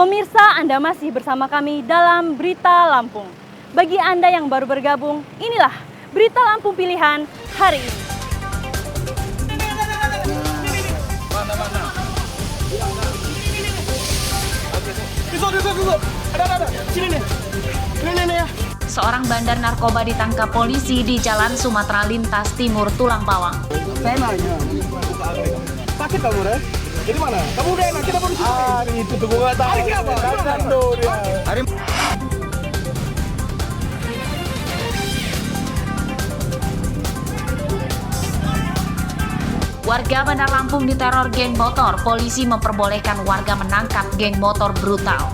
Pemirsa, Anda masih bersama kami dalam Berita Lampung. Bagi Anda yang baru bergabung, inilah Berita Lampung Pilihan hari ini. Seorang bandar narkoba ditangkap polisi di Jalan Sumatera Lintas Timur, Tulang Bawang. Saya nanya, sakit kamu deh? Jadi mana? Kamu udah enak, kita baru hari itu tuh gue gak tahu. Hari apa? Hari Warga Bandar Lampung diteror geng motor. Polisi memperbolehkan warga menangkap geng motor brutal.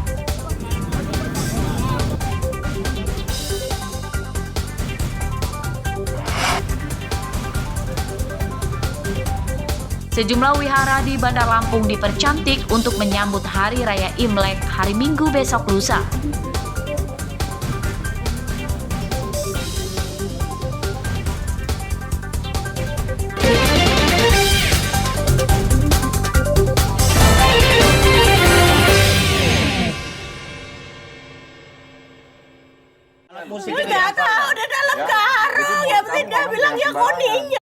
Sejumlah wihara di Bandar Lampung dipercantik untuk menyambut Hari Raya Imlek hari Minggu besok lusa. Udah tahu, udah dalam karung, ya tidak bilang ya kuningnya.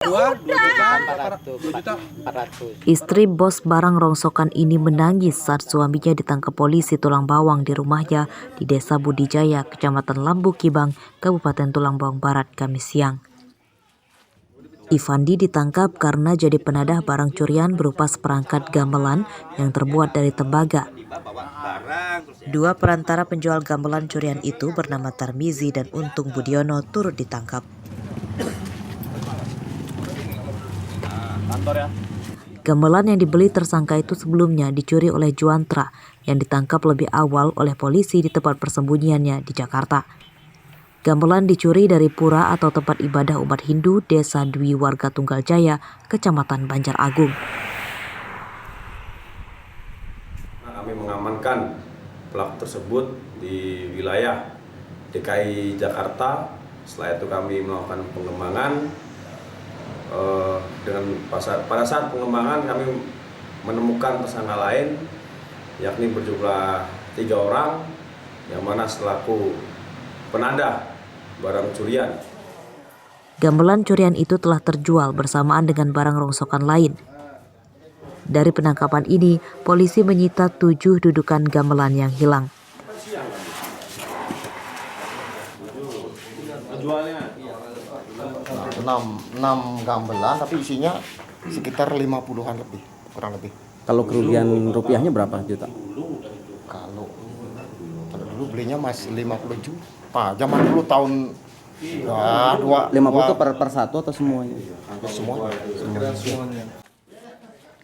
Istri bos barang rongsokan ini menangis saat suaminya ditangkap polisi Tulang Bawang di rumahnya di Desa Budijaya, Kecamatan Lambu Kibang, Kabupaten Tulang Bawang Barat, Kamis siang. Ivandi ditangkap karena jadi penadah barang curian berupa seperangkat gamelan yang terbuat dari tembaga. Dua perantara penjual gamelan curian itu bernama Tarmizi dan Untung Budiono turut ditangkap. Gamelan yang dibeli tersangka itu sebelumnya dicuri oleh Juantra yang ditangkap lebih awal oleh polisi di tempat persembunyiannya di Jakarta. Gamelan dicuri dari pura atau tempat ibadah umat Hindu Desa Dwi Warga Tunggal Jaya, Kecamatan Banjar Agung. Kami mengamankan pelaku tersebut di wilayah DKI Jakarta. Setelah itu kami melakukan pengembangan. Pada saat pengembangan kami menemukan tersangka lain, yakni berjumlah 3 orang, yang mana selaku penadah barang curian. Gamelan curian itu telah terjual bersamaan dengan barang rongsokan lain. Dari penangkapan ini, polisi menyita 7 dudukan gamelan yang hilang. Enam gamelan, tapi isinya sekitar 50-an lebih, kurang lebih. Kalau kerugian rupiahnya berapa juta? Kalau dulu belinya masih 50 juta. Zaman dulu tahun 50 itu per satu atau semuanya? Semuanya.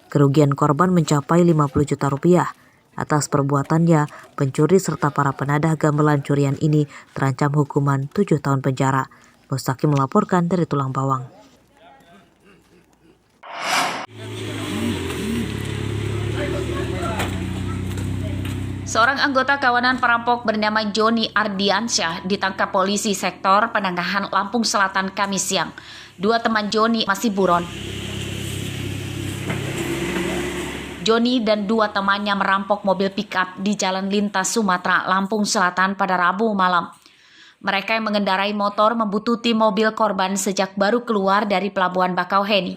Kerugian korban mencapai 50 juta rupiah. Atas perbuatannya, pencuri serta para penadah gamelan curian ini terancam hukuman 7 tahun penjara. Mustaki melaporkan dari Tulang Bawang. Seorang anggota kawanan perampok bernama Joni Ardiansyah ditangkap polisi sektor Penanggahan Lampung Selatan Kamis siang. 2 teman Joni masih buron. Joni dan 2 temannya merampok mobil pickup di Jalan Lintas Sumatera, Lampung Selatan pada Rabu malam. Mereka yang mengendarai motor membuntuti mobil korban sejak baru keluar dari Pelabuhan Bakauheni.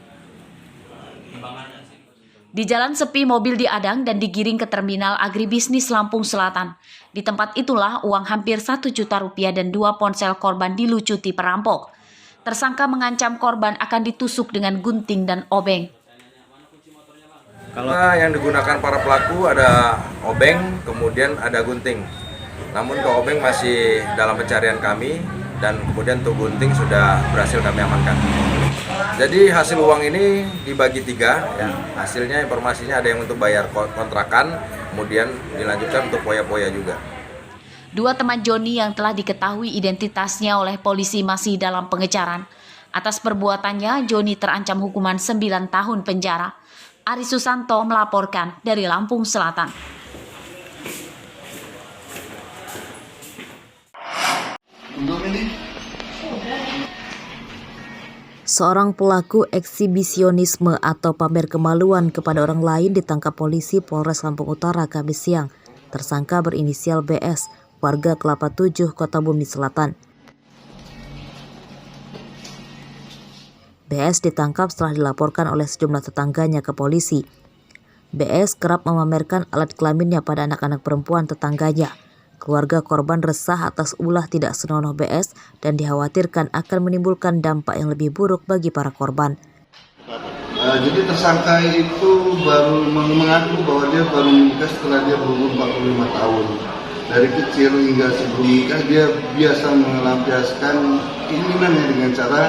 Di jalan sepi, mobil diadang dan digiring ke terminal agribisnis Lampung Selatan. Di tempat itulah uang hampir 1 juta rupiah dan 2 ponsel korban dilucuti perampok. Tersangka mengancam korban akan ditusuk dengan gunting dan obeng. Kalau yang digunakan para pelaku ada obeng, kemudian ada gunting. Namun ke obeng masih dalam pencarian kami dan kemudian untuk gunting sudah berhasil kami amankan. Jadi hasil uang ini dibagi 3, ya. Hasilnya informasinya ada yang untuk bayar kontrakan, kemudian dilanjutkan untuk poya-poya juga. 2 teman Joni yang telah diketahui identitasnya oleh polisi masih dalam pengejaran. Atas perbuatannya, Joni terancam hukuman 9 tahun penjara. Ari Susanto melaporkan dari Lampung Selatan. Seorang pelaku eksibisionisme atau pamer kemaluan kepada orang lain ditangkap polisi Polres Lampung Utara Kamis siang. tersangka berinisial BS, warga Kelapa 7, Kota Bumi Selatan. BS ditangkap setelah dilaporkan oleh sejumlah tetangganya ke polisi. BS kerap memamerkan alat kelaminnya pada anak-anak perempuan tetangganya. Keluarga korban resah atas ulah tidak senonoh BS dan dikhawatirkan akan menimbulkan dampak yang lebih buruk bagi para korban. Jadi tersangka itu baru mengaku bahwa dia baru menikah setelah dia berumur 45 tahun. Dari kecil hingga sebelum nikah dia biasa melampiaskan keinginannya dengan cara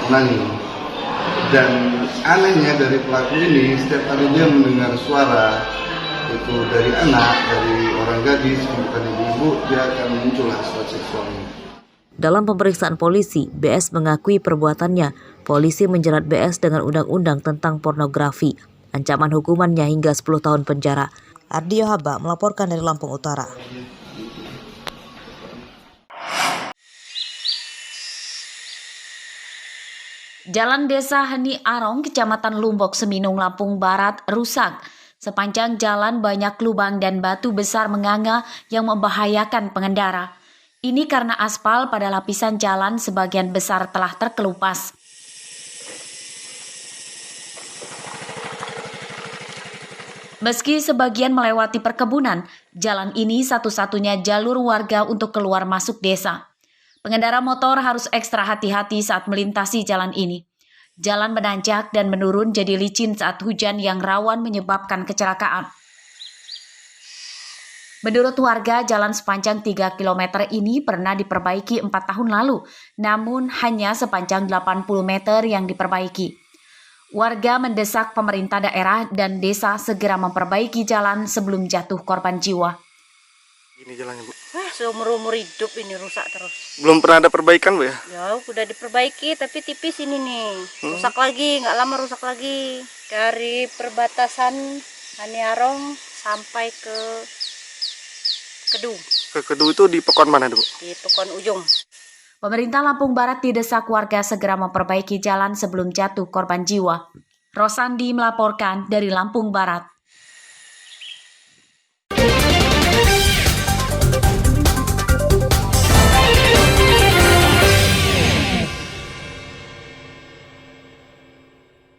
menangis. Dan anehnya dari pelaku ini, setiap kali dia mendengar suara itu dari anak, dari orang gadis, bukan ibu-ibu, dia akan muncul hasrat seksualnya. Dalam pemeriksaan polisi, BS mengakui perbuatannya. Polisi menjerat BS dengan undang-undang tentang pornografi. Ancaman hukumannya hingga 10 tahun penjara. Ardio Haba melaporkan dari Lampung Utara. Jalan Desa Heni Arong, Kecamatan Lumbok, Seminung, Lampung Barat, rusak. Sepanjang jalan banyak lubang dan batu besar menganga yang membahayakan pengendara. Ini karena aspal pada lapisan jalan sebagian besar telah terkelupas. Meski sebagian melewati perkebunan, jalan ini satu-satunya jalur warga untuk keluar masuk desa. Pengendara motor harus ekstra hati-hati saat melintasi jalan ini. Jalan menanjak dan menurun jadi licin saat hujan yang rawan menyebabkan kecelakaan. Menurut warga, jalan sepanjang 3 km ini pernah diperbaiki 4 tahun lalu, namun hanya sepanjang 80 meter yang diperbaiki. Warga mendesak pemerintah daerah dan desa segera memperbaiki jalan sebelum jatuh korban jiwa. Ini jalannya, Bu. Seumur-umur hidup ini rusak terus. Belum pernah ada perbaikan, Bu ya? Ya, udah diperbaiki tapi tipis ini nih. Rusak lagi, nggak lama rusak lagi. Dari perbatasan Heni Arong sampai ke Kedu. Ke Kedu itu di Pekon mana, Bu? Di Pekon Ujung. Pemerintah Lampung Barat didesak warga segera memperbaiki jalan sebelum jatuh korban jiwa. Rosandi melaporkan dari Lampung Barat.